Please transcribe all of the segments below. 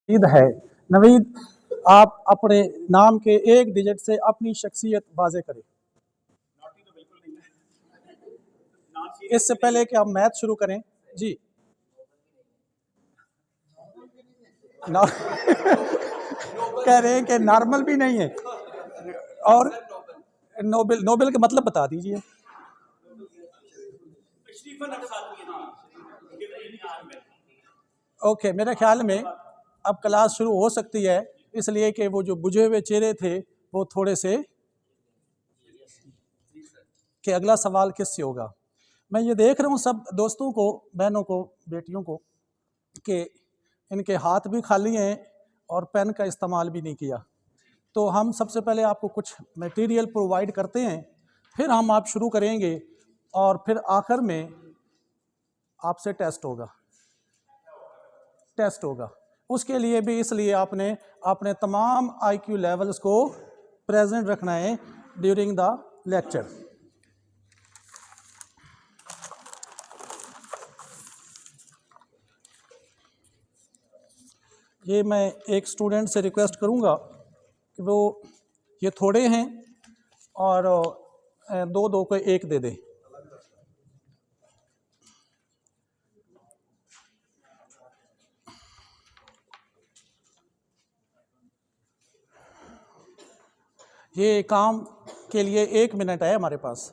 नवीद है। नवीद, आप अपने नाम के एक डिजिट से अपनी शख्सियत वाजे करें। इससे पहले कि हम मैथ शुरू करें जी, कह रहे हैं कि नॉर्मल भी नहीं है और नोबेल। नोबेल का मतलब बता दीजिए। ओके, मेरे ख्याल में अब क्लास शुरू हो सकती है, इसलिए कि वो जो बुझे हुए चेहरे थे वो थोड़े से, कि अगला सवाल किससे होगा। मैं ये देख रहा हूँ सब दोस्तों को, बहनों को, बेटियों को, कि इनके हाथ भी खाली हैं और पेन का इस्तेमाल भी नहीं किया। तो हम सबसे पहले आपको कुछ मटेरियल प्रोवाइड करते हैं, फिर हम आप शुरू करेंगे और फिर आखिर में आपसे टेस्ट होगा। उसके लिए भी इसलिए आपने अपने तमाम आईक्यू लेवल्स को प्रेजेंट रखना है ड्यूरिंग द लेक्चर। ये मैं एक स्टूडेंट से रिक्वेस्ट करूंगा कि वो, ये थोड़े हैं और दो दो को एक दे दे। ये काम के लिए 1 मिनट है हमारे पास।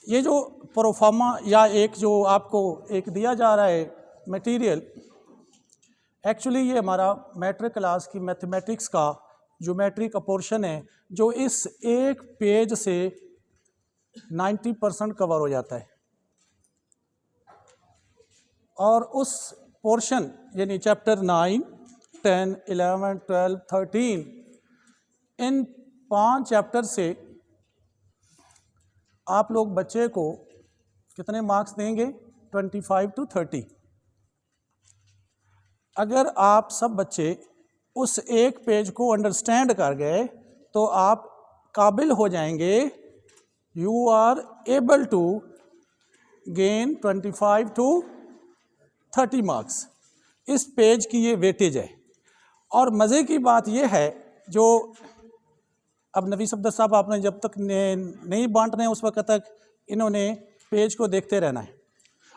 ये जो प्रोफार्मा या एक जो आपको एक दिया जा रहा है मटेरियल, एक्चुअली ये हमारा मैट्रिक क्लास की मैथमेटिक्स का ज्योमेट्री का पोर्शन है, जो इस एक पेज से 90% कवर हो जाता है। और उस पोर्शन यानी चैप्टर 9, 10, 11, 12, 13, इन 5 चैप्टर से आप लोग बच्चे को कितने मार्क्स देंगे? 25 to 30। अगर आप सब बच्चे उस एक पेज को अंडरस्टैंड कर गए तो आप काबिल हो जाएंगे, you are able to gain 25 to 30 marks. इस पेज की ये वेटेज है। और मज़े की बात ये है, जो अब नवीस अब्दुल साहब आपने जब तक नहीं बांट रहे हैं उस वक्त तक इन्होंने पेज को देखते रहना है।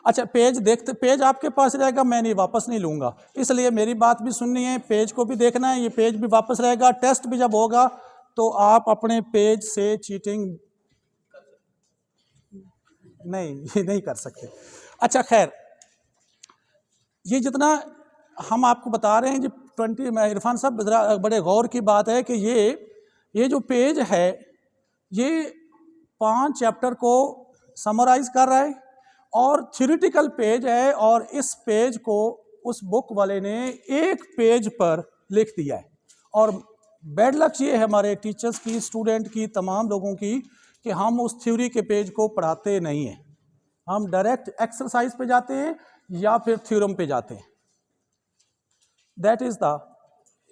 अच्छा, पेज आपके पास रहेगा, मैं नहीं वापस नहीं लूँगा, इसलिए मेरी बात भी सुननी है, पेज को भी देखना है, ये पेज भी वापस रहेगा। टेस्ट भी जब होगा तो आप अपने पेज से चीटिंग नहीं कर सकते। अच्छा खैर, ये जितना हम आपको बता रहे हैं जी 20, इरफान साहब बड़े गौर की बात है कि ये जो पेज है ये 5 चैप्टर को समराइज कर रहा है और थ्योरेटिकल पेज है, और इस पेज को उस बुक वाले ने एक पेज पर लिख दिया है। और बैड लक ये है हमारे टीचर्स की, स्टूडेंट की, तमाम लोगों की, कि हम उस थ्योरी के पेज को पढ़ाते नहीं हैं, हम डायरेक्ट एक्सरसाइज पे जाते हैं या फिर थ्योरम पे जाते हैं। दैट इज़ द,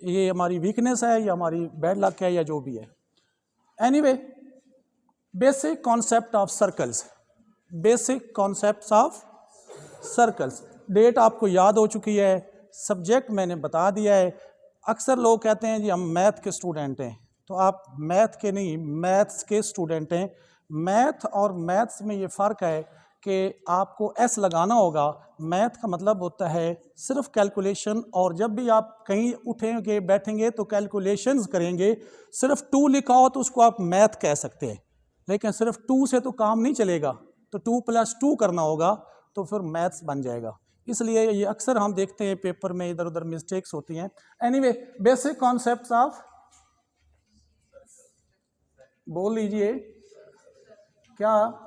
ये हमारी वीकनेस है या हमारी बैड लक है या जो भी है। Anyway, basic concept of circles, basic concepts of circles. डेट आपको याद हो चुकी है, सब्जेक्ट मैंने बता दिया है। अक्सर लोग कहते हैं जी हम मैथ के स्टूडेंट हैं, तो आप मैथ के नहीं, मैथ्स के स्टूडेंट हैं। मैथ और मैथ्स में ये फ़र्क है कि आपको एस लगाना होगा। मैथ का मतलब होता है सिर्फ कैलकुलेशन, और जब भी आप कहीं उठेंगे बैठेंगे तो कैलकुलेशंस करेंगे। सिर्फ 2 लिखा हो तो उसको आप मैथ कह सकते हैं, लेकिन सिर्फ 2 से तो काम नहीं चलेगा, तो 2 + 2 करना होगा, तो फिर मैथ्स बन जाएगा। इसलिए ये अक्सर हम देखते हैं पेपर में इधर उधर मिस्टेक्स होती हैं। एनीवे, बेसिक कॉन्सेप्ट्स ऑफ, बोल लीजिए क्या?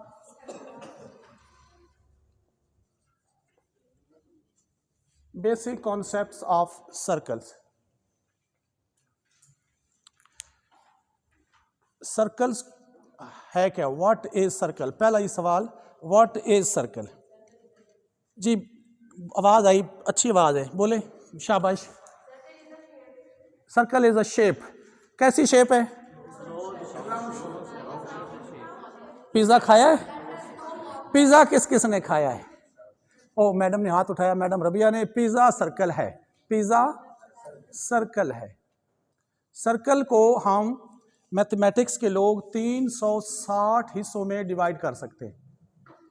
Basic concepts of circles. Circles है क्या? What is circle? पहला ही सवाल, व्हाट इज सर्कल? जी आवाज़ आई, अच्छी आवाज़ है, बोले, शाबाश। Circle is a shape. कैसी शेप है? पिज़्ज़ा खाया है? पिज़्ज़ा किस किस ने खाया है? ओ मैडम ने हाथ उठाया, मैडम रबिया ने। पिज़्ज़ा सर्कल है, पिज़्ज़ा सर्कल है। सर्कल को हम मैथमेटिक्स के लोग 360 हिस्सों में डिवाइड कर सकते हैं,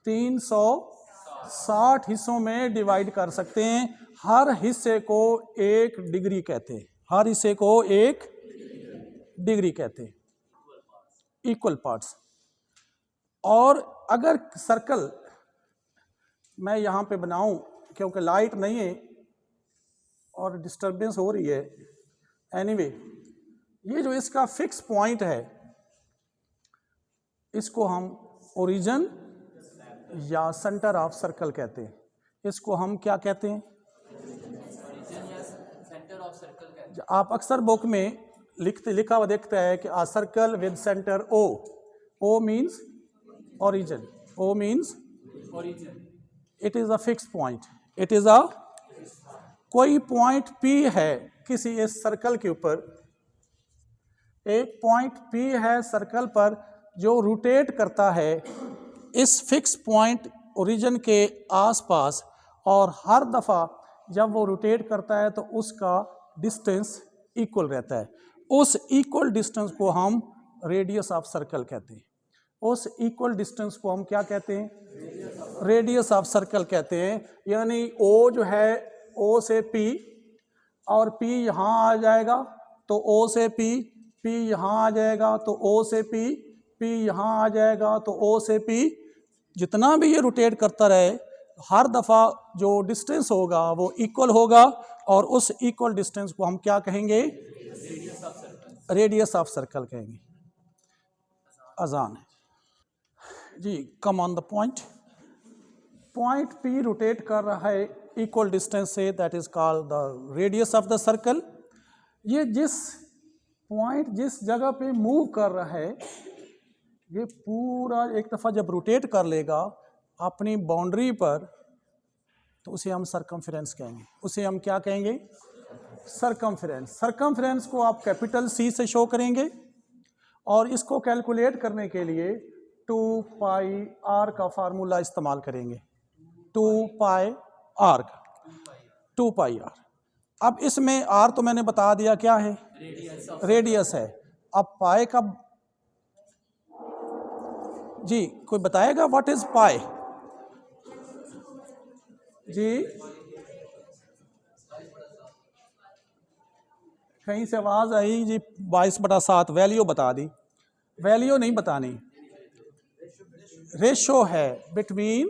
360 हिस्सों में डिवाइड कर सकते हैं। हर हिस्से को एक डिग्री कहते हैं, हर हिस्से को एक डिग्री कहते हैं, इक्वल पार्ट्स। और अगर सर्कल मैं यहाँ पे बनाऊं, क्योंकि लाइट नहीं है और डिस्टरबेंस हो रही है, एनीवे ये जो इसका फिक्स पॉइंट है इसको हम ओरिजिन या सेंटर ऑफ सर्कल कहते हैं। इसको हम क्या कहते हैं? आप अक्सर बुक में लिखा हुआ देखता है कि a circle with centre O. O means origin, O means origin. It is a fix point, it is a, कोई पॉइंट P है किसी इस सर्कल के ऊपर, एक पॉइंट P है सर्कल पर जो रोटेट करता है इस फिक्स पॉइंट ओरिजिन के आसपास, और हर दफ़ा जब वो रोटेट करता है तो उसका डिस्टेंस इक्वल रहता है। उस इक्वल डिस्टेंस को हम रेडियस ऑफ सर्कल कहते हैं। उस इक्वल डिस्टेंस को हम क्या कहते हैं? रेडियस ऑफ सर्कल कहते हैं। यानी O जो है, O से P, और P यहाँ आ जाएगा तो O से P, P यहाँ आ जाएगा तो O से P, P यहाँ आ जाएगा तो O से P। जितना भी ये रोटेट करता रहे, हर दफ़ा जो डिस्टेंस होगा वो इक्वल होगा, और उस इक्वल डिस्टेंस को हम क्या कहेंगे? रेडियस ऑफ सर्कल कहेंगे। आसान है जी, come on the point. Point P rotate कर रहा है इक्वल डिस्टेंस से, that is called the radius of the circle. ये जिस पॉइंट जिस जगह पे मूव कर रहा है, ये पूरा एक दफ़ा जब रोटेट कर लेगा अपनी बाउंड्री पर, तो उसे हम सरकमफेरेंस कहेंगे। उसे हम क्या कहेंगे? सरकमफेरेंस। सरकमफेरेंस को आप कैपिटल C से शो करेंगे, और इसको कैलकुलेट करने के लिए 2πr का फार्मूला इस्तेमाल करेंगे। 2πr का, 2πr। अब इसमें r तो मैंने बता दिया क्या है, रेडियस है। अब पाई का जी कोई बताएगा व्हाट इज पाई? जी कहीं से आवाज आई जी, 22/7 वैल्यू बता दी। वैल्यू नहीं बतानी, रेशो है between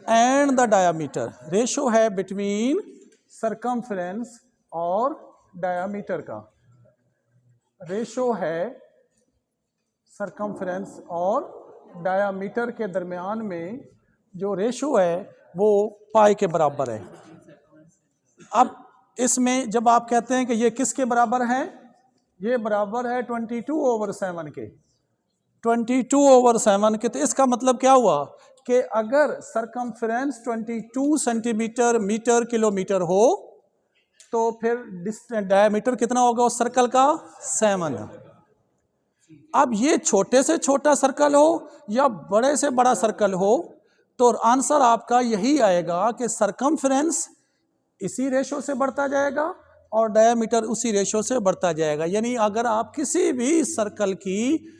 and the diameter. Ratio है बिटवीन सरकमफ्रेंस और डायामीटर का। रेशो है सरकमफ्रेंस और डायामीटर के दरमियान में जो रेशो है वो पाई के बराबर है। अब इसमें जब आप कहते हैं कि ये किसके बराबर है, ये बराबर है 22/7 के, 22/7 के। तो इसका मतलब क्या हुआ कि अगर सरकमफ्रेंस 22 सेंटीमीटर मीटर किलोमीटर हो तो फिर डायमीटर कितना होगा उस सर्कल का? 7। अब ये छोटे से छोटा सर्कल हो या बड़े से बड़ा सर्कल हो, तो आंसर आपका यही आएगा कि सरकमफ्रेंस इसी रेशो से बढ़ता जाएगा और डायमीटर उसी रेशो से बढ़ता जाएगा। यानी अगर आप किसी भी सर्कल की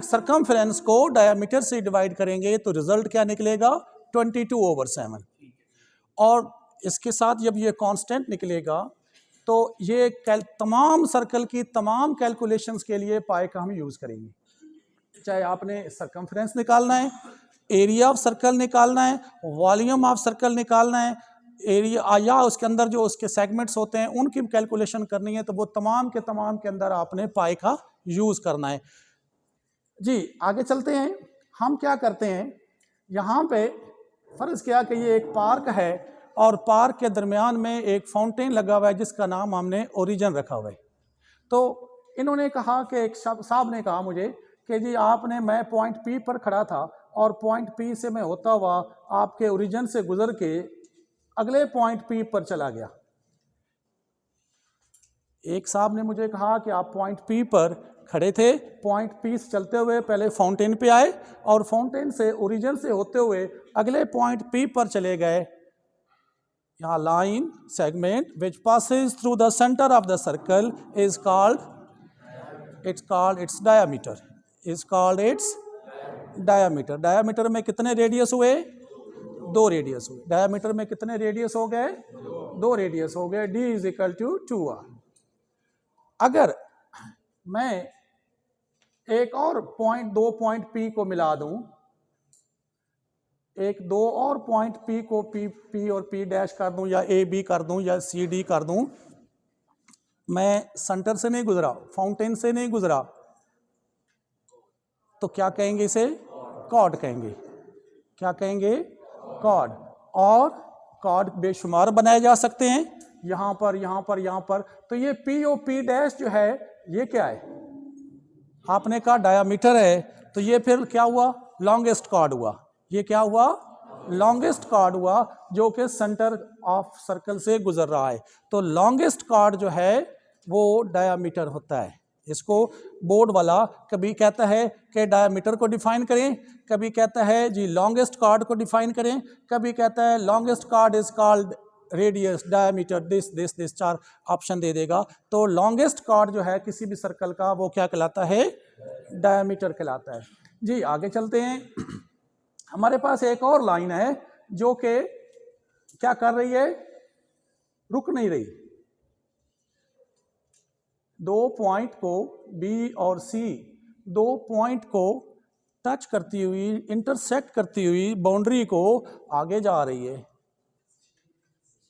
सरकमफ्रेंस को डायमीटर से डिवाइड करेंगे तो रिजल्ट क्या निकलेगा? 22/7। और इसके साथ जब ये कांस्टेंट निकलेगा तो ये तमाम सर्कल की तमाम कैलकुलेशंस के लिए पाई का हम यूज़ करेंगे। चाहे आपने सरकमफ्रेंस निकालना है, एरिया ऑफ सर्कल निकालना है, वॉल्यूम ऑफ सर्कल निकालना है, एरिया या उसके अंदर जो उसके सेगमेंट्स होते हैं उनकी कैलकुलेशन करनी है, तो वो तमाम के अंदर आपने पाई का यूज़ करना है। जी आगे चलते हैं। हम क्या करते हैं, यहाँ पे फ़र्ज़ किया कि ये एक पार्क है और पार्क के दरमियान में एक फाउंटेन लगा हुआ है जिसका नाम हमने ओरिजिन रखा हुआ है। तो इन्होंने कहा कि एक साहब ने कहा मुझे कि जी आपने, मैं पॉइंट P पर खड़ा था और पॉइंट P से मैं होता हुआ आपके ओरिजिन से गुजर के अगले पॉइंट P पर चला गया। एक साहब ने मुझे कहा कि आप पॉइंट P पर खड़े थे, पॉइंट पी से चलते हुए पहले फाउंटेन पे आए और फाउंटेन से ओरिजिन से होते हुए अगले पॉइंट पी पर चले गए। यहाँ line segment which Passage through the centre of the circle is called its diameter, is called its diameter. Diameter में कितने रेडियस हुए? 2 रेडियस हुए। डायामीटर में कितने रेडियस हो गए? 2 रेडियस हो गए। d is equal to 2r। अगर मैं एक और पॉइंट, 2 पॉइंट P को मिला दूं, एक 2 और पॉइंट P को P और P डैश कर दूं या A B कर दूं या C D कर दूं, मैं सेंटर से नहीं गुजरा, फाउंटेन से नहीं गुजरा, तो क्या कहेंगे? इसे कॉर्ड कहेंगे। क्या कहेंगे? कॉर्ड। और कॉर्ड बेशुमार बनाए जा सकते हैं, यहां पर, यहां पर, यहां पर। तो ये P और P डैश जो है ये क्या है? आपने कहा डायामीटर है, तो ये फिर क्या हुआ? लॉन्गेस्ट कॉर्ड हुआ। ये क्या हुआ? लॉन्गेस्ट कॉर्ड हुआ जो कि सेंटर ऑफ सर्कल से गुजर रहा है। तो लॉन्गेस्ट कॉर्ड जो है वो डायामीटर होता है। इसको बोर्ड वाला कभी कहता है कि डायामीटर को डिफाइन करें, कभी कहता है जी लॉन्गेस्ट कॉर्ड को डिफाइन करें, कभी कहता है longest chord is called radius, diameter, this 4 option दे देगा। तो लॉन्गेस्ट कॉर्ड जो है किसी भी सर्कल का वो क्या कहलाता है? डायमीटर कहलाता है। जी आगे चलते हैं। हमारे पास एक और लाइन है जो कि क्या कर रही है? रुक नहीं रही। 2 पॉइंट को B और C, 2 पॉइंट को टच करती हुई, इंटरसेक्ट करती हुई बाउंड्री को आगे जा रही है।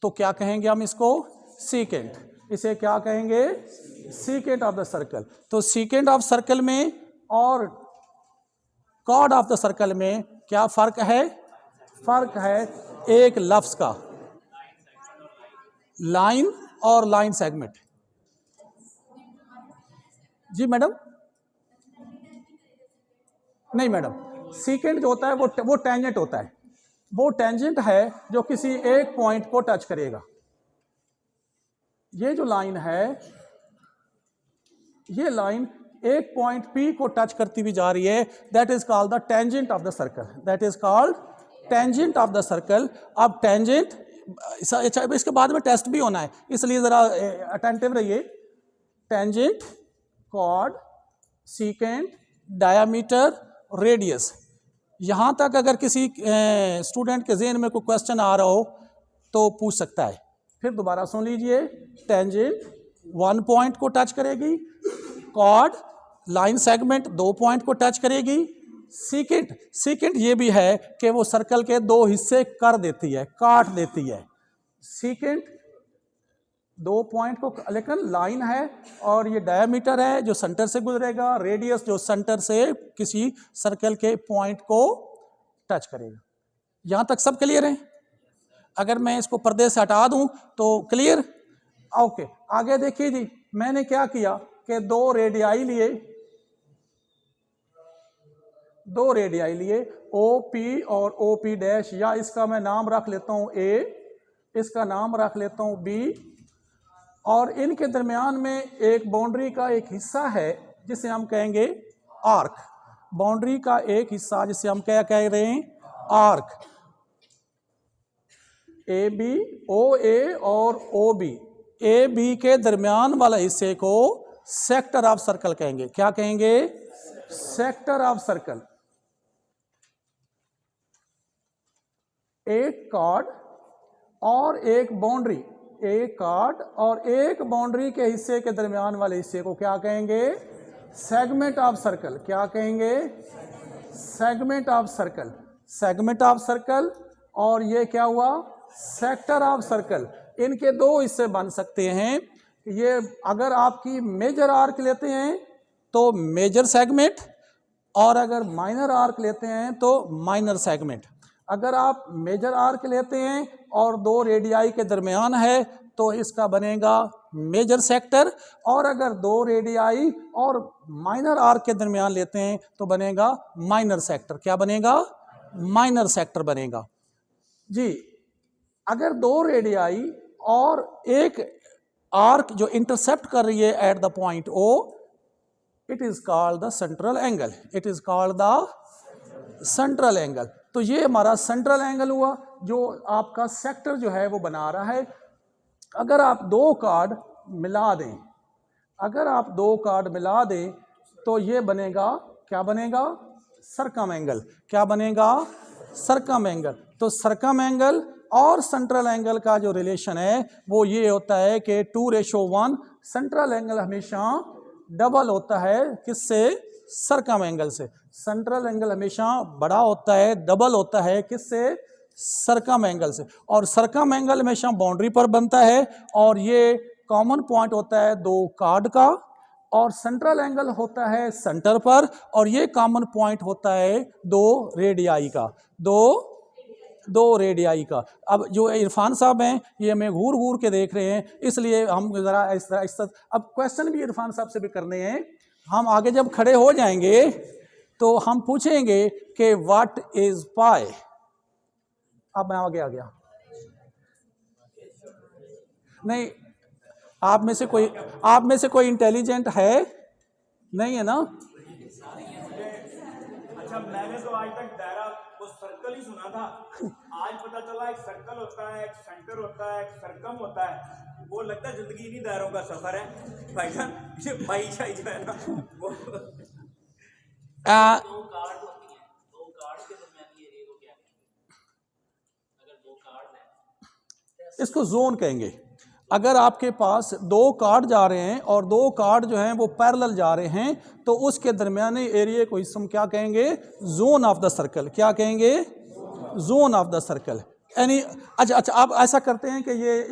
तो क्या कहेंगे हम इसको? सीकेंट। इसे क्या कहेंगे? Secant of the circle. तो सीकेंट ऑफ सर्कल में और कॉर्ड ऑफ द सर्कल में क्या फर्क है? फर्क है एक लफ्ज का, लाइन और लाइन सेगमेंट। जी मैडम? नहीं मैडम, सीकेंट जो होता है वो टेंजेंट होता है। वो टेंजेंट है जो किसी एक पॉइंट को टच करेगा। ये जो लाइन है, ये लाइन एक पॉइंट P को टच करती हुई जा रही है, that is called the tangent of the circle, that is called tangent of the circle. अब टेंजेंट, इसके बाद में टेस्ट भी होना है, इसलिए जरा अटेंटिव रहिए। Tangent, chord, secant, diameter, radius. यहां तक अगर किसी स्टूडेंट के ज़हन में कोई क्वेश्चन आ रहा हो तो पूछ सकता है। फिर दोबारा सुन लीजिए। टेंजेंट 1 पॉइंट को टच करेगी, कॉर्ड लाइन सेगमेंट 2 पॉइंट को टच करेगी, सीकेंट ये भी है कि वो सर्कल के 2 हिस्से कर देती है, काट देती है। सीकेंट 2 पॉइंट को, लेकिन लाइन है और ये डायमीटर है जो सेंटर से गुजरेगा, रेडियस जो सेंटर से किसी सर्कल के पॉइंट को टच करेगा। यहां तक सब क्लियर है? अगर मैं इसको पर्दे से हटा दूं तो क्लियर? ओके, आगे देखिए जी, मैंने क्या किया कि 2 रेडियाई लिए, 2 रेडियाई लिए, OP और OP डैश, या इसका मैं नाम रख लेता हूं A, इसका नाम रख लेता हूं B, और इनके दरमियान में एक बाउंड्री का एक हिस्सा है जिसे हम कहेंगे आर्क। बाउंड्री का एक हिस्सा जिसे हम क्या कह रहे हैं? आर्क। AB, OA और OB, AB के दरमियान वाला हिस्से को सेक्टर ऑफ सर्कल कहेंगे। क्या कहेंगे? Sector of circle. एक कॉर्ड और एक बाउंड्री, एक कॉर्ड और एक बाउंड्री के हिस्से के दरमियान वाले हिस्से को क्या कहेंगे? Segment of circle. क्या कहेंगे? Segment of circle. Segment of circle. और ये क्या हुआ? Sector of circle. इनके 2 हिस्से बन सकते हैं। ये अगर आपकी मेजर आर्क लेते हैं तो मेजर सेगमेंट, और अगर माइनर आर्क लेते हैं तो माइनर सेगमेंट। अगर आप मेजर आर्क लेते हैं और 2 रेडियाई के दरमियान है तो इसका बनेगा मेजर सेक्टर, और अगर 2 रेडियाई और माइनर आर्क के दरमियान लेते हैं तो बनेगा माइनर सेक्टर। क्या बनेगा? माइनर सेक्टर बनेगा। जी, अगर 2 रेडियाई और एक आर्क जो इंटरसेप्ट कर रही है at the point O, it is called the central angle, it is called the central angle. तो ये हमारा सेंट्रल एंगल हुआ जो आपका सेक्टर जो है वो बना रहा है। अगर आप दो कार्ड मिला दें, अगर आप दो कार्ड मिला दें तो ये बनेगा, क्या बनेगा, सरकम एंगल। क्या बनेगा, सरकम एंगल। तो सरकम एंगल और सेंट्रल एंगल का जो रिलेशन है वो ये होता है कि 2:1। सेंट्रल एंगल हमेशा डबल होता है किससे, सरकम एंगल से। सेंट्रल एंगल हमेशा बड़ा होता है, डबल होता है किससे, सरकम एंगल से। और सरकम एंगल हमेशा बाउंड्री पर बनता है और ये कॉमन पॉइंट होता है दो कार्ड का, और सेंट्रल एंगल होता है सेंटर पर, और ये कॉमन पॉइंट होता है दो रेडियाई का, दो रेडियाई का। अब जो इरफान साहब हैं ये हमें घूर घूर के देख रहे हैं, इसलिए हम ज़रा इस तरह अब क्वेश्चन भी इरफान साहब से भी करने हैं। हम आगे जब खड़े हो जाएंगे तो हम पूछेंगे कि व्हाट इज पाई। अब मैं आगे आ गया, नहीं आप में से कोई इंटेलिजेंट है, नहीं है ना? अच्छा, मैंने तो आज तक दायरा वो सर्कल ही सुना था, आज पता चला एक सर्कल होता है, एक सेंटर होता है, एक सरकम होता है। वो लगता है जिंदगी इन्हीं दायरों का सफर है भाईजान। ये भाईशाई जो है ना वो दो कार्ड होती हैं, दो कार्ड के दरमियान एरिया को क्या कहेंगे? अगर दो कार्ड हैं इसको जोन कहेंगे। अगर आपके पास दो कार्ड जा रहे हैं और दो कार्ड जो हैं वो पैरेलल जा रहे हैं तो उसके दरमियाने एरिया को हम क्या कहेंगे, जोन ऑफ द सर्कल। क्या कहेंगे, जोन ऑफ द सर्कल। यानी अच्छा आप ऐसा करते हैं कि ये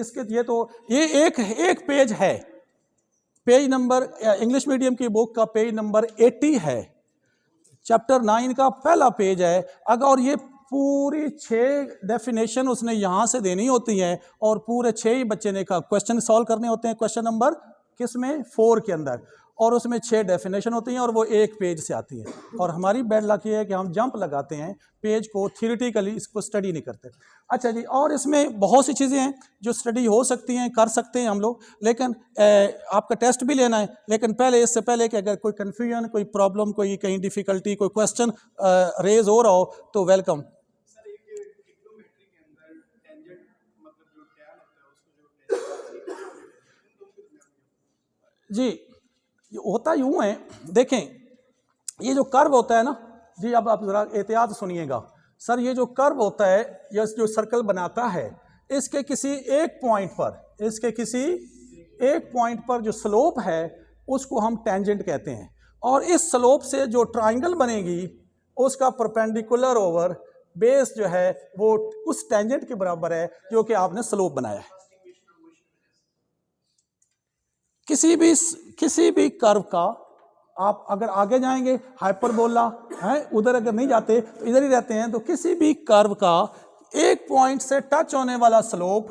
एक पेज है, पेज नंबर इंग्लिश मीडियम की बुक का पेज नंबर 80 है, चैप्टर 9 का पहला पेज है। अगर और ये पूरी 6 डेफिनेशन उसने यहाँ से देनी होती हैं और पूरे 6 ही बच्चे ने का क्वेश्चन सॉल्व करने होते हैं, क्वेश्चन नंबर किस में, 4 के अंदर, और उसमें 6 डेफिनेशन होती हैं और वो एक पेज से आती है। और हमारी बैड लक ये है कि हम जंप लगाते हैं, पेज को थियोरेटिकली इसको स्टडी नहीं करते। अच्छा जी, और इसमें बहुत सी चीज़ें हैं जो स्टडी हो सकती हैं, कर सकते हैं हम लोग, लेकिन आपका टेस्ट भी लेना है। लेकिन पहले, इससे पहले कि अगर कोई कन्फ्यूजन, कोई प्रॉब्लम, कोई कहीं डिफ़िकल्टी, कोई क्वेश्चन रेज हो रहा हो तो वेलकम। जी होता यूं है, देखें ये जो कर्व होता है ना जी, अब आप ज़रा एहतियात सुनिएगा सर। ये जो कर्व होता है, ये जो सर्कल बनाता है, इसके किसी एक पॉइंट पर जो स्लोप है उसको हम टेंजेंट कहते हैं, और इस स्लोप से जो ट्राइंगल बनेगी उसका परपेंडिकुलर ओवर बेस जो है वो उस टेंजेंट के बराबर है जो कि आपने स्लोप बनाया है। किसी भी कर्व का आप अगर आगे जाएंगे हाइपरबोला है, उधर अगर नहीं जाते तो इधर ही रहते हैं, तो किसी भी कर्व का एक पॉइंट से टच होने वाला स्लोप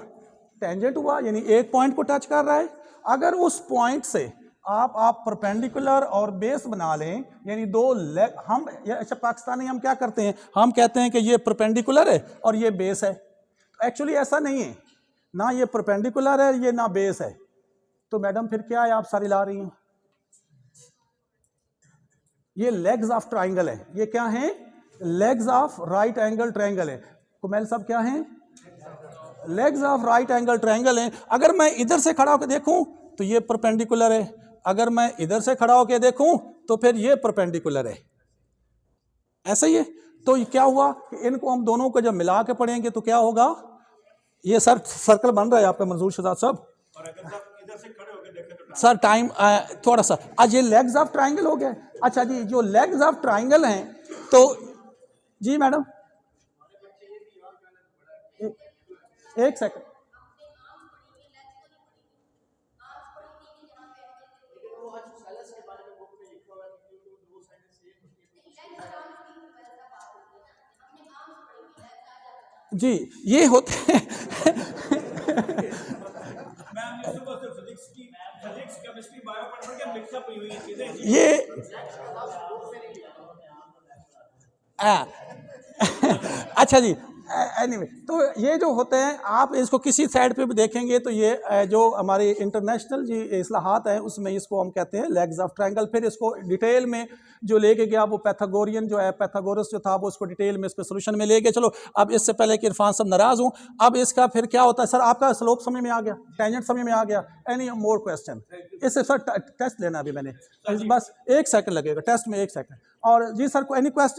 टेंजेंट हुआ, यानी एक पॉइंट को टच कर रहा है। अगर उस पॉइंट से आप परपेंडिकुलर और बेस बना लें, यानी दो लेग, हम अच्छा पाकिस्तानी हम क्या करते हैं, हम कहते हैं कि ये परपेंडिकुलर है और ये बेस है। एक्चुअली ऐसा नहीं है, ना ये परपेंडिकुलर है, ये ना बेस है। तो मैडम फिर क्या है आप सारी ला रही हैं, ये लेग्स ऑफ ट्राइंगल है। ये क्या है, legs of right angle triangle है। कुमैल साहब क्या है, legs of right angle triangle है। अगर मैं इधर से खड़ा होकर देखूं तो ये परपेंडिकुलर है, अगर मैं इधर से खड़ा होकर देखूं तो फिर ये परपेंडिकुलर है। ऐसा ही है। तो ये क्या हुआ कि इनको हम दोनों को जब मिला के पढ़ेंगे तो क्या होगा, ये सर सर्कल बन रहा है आपका मंजूर शहजाद साहब। सर टाइम थोड़ा सा, आज ये लेग्स ऑफ ट्राइंगल हो गया। अच्छा जी, जो लेग्स ऑफ ट्राइंगल हैं तो जी मैडम एक सेकंड, जी ये होते हैं ये अच्छा जी, एनीवे तो ये जो होते हैं, आप इसको किसी साइड पे भी देखेंगे तो ये जो हमारी इंटरनेशनल जी इस्लाहात हैं उसमें इसको हम कहते हैं लेग्स ऑफ ट्रायंगल। फिर इसको डिटेल में जो लेके गया वो पैथागोरियन जो है, पैथागोरस जो था वो उसको डिटेल में इसको सोल्यूशन में ले गए। चलो अब इससे पहले कि इरफान सब नाराज़ हूँ, अब इसका फिर क्या होता है सर, आपका स्लोप समझ में आ गया, टेंजेंट समझ में आ गया, एनी मोर क्वेश्चन? इससे सर टेस्ट लेना अभी मैंने, बस 1 सेकंड लगेगा टेस्ट में, 1 सेकंड। और जी सर को एनी क्वेश्चन?